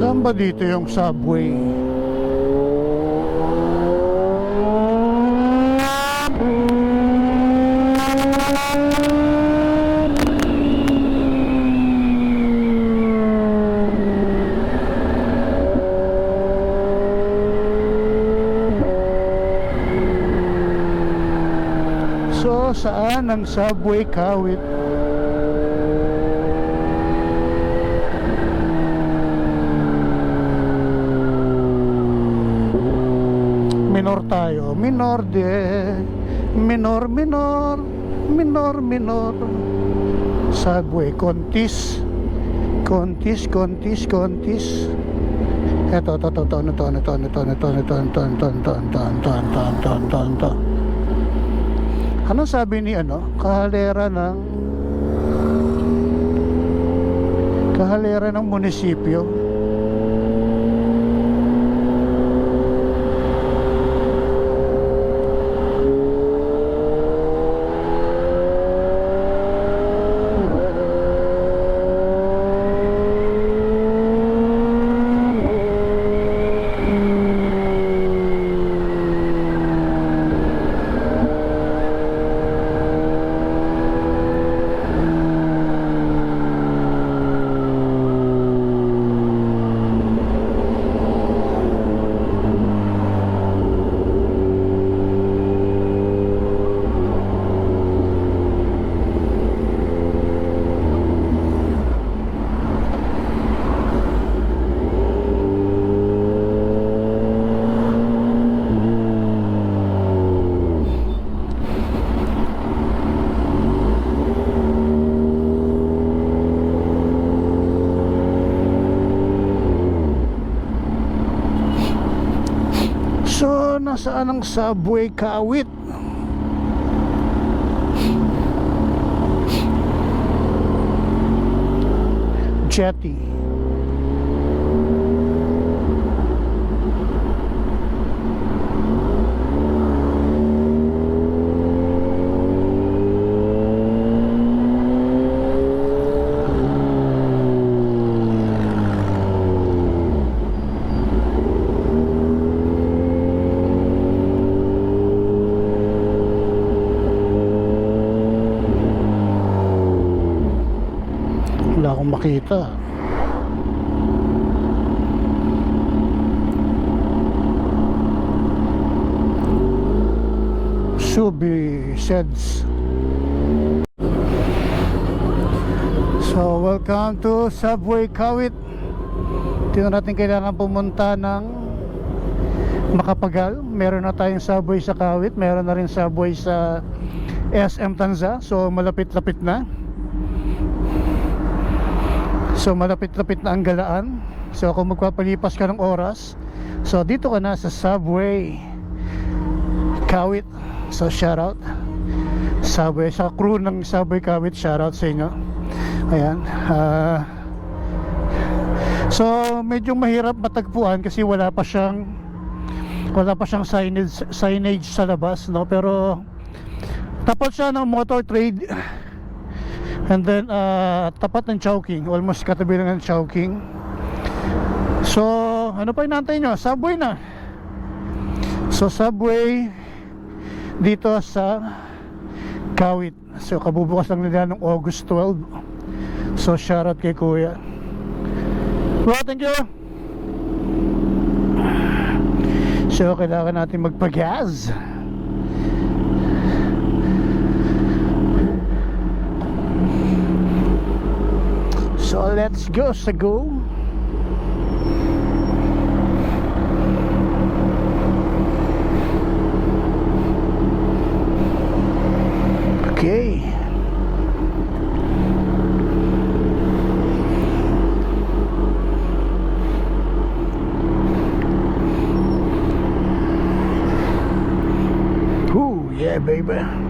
Saan ba dito yung subway? So, saan ang subway, Kawit? Minor tayo, minor minor, subway, kontis. Eto, ano sabi ni kahalera ng munisipyo? So, nasaan ang subway, Kawit? Jetty. Wala akong makita. Subi Sheds. So, welcome to Subway, Kawit. Tingnan natin, kailangan pumunta ng Makapagal. Meron na tayong subway sa Kawit. Meron na rin subway sa SM Tanza. So, malapit-lapit na. So malapit-lapit na ang galaan. So kung magpapalipas ka ng oras, so dito ka na sa subway, Kawit. So shout out subway, sa crew ng subway Kawit, shout out sa inyo. Ayan. So medyo mahirap matagpuan kasi wala pa siyang signage sa labas, no? Pero tapat siya ng motor trade. And then tapat ng Chowking, almost katabi lang ng Chowking. So ano pa inaantay nyo? Subway na. So subway dito sa Kawit. So kabubukas lang nila ng August 12. So shoutout kay Kuya. Well, thank you. So kailangan natin magpag-gas. So let's go sa go. Okay. Ooh, yeah, baby.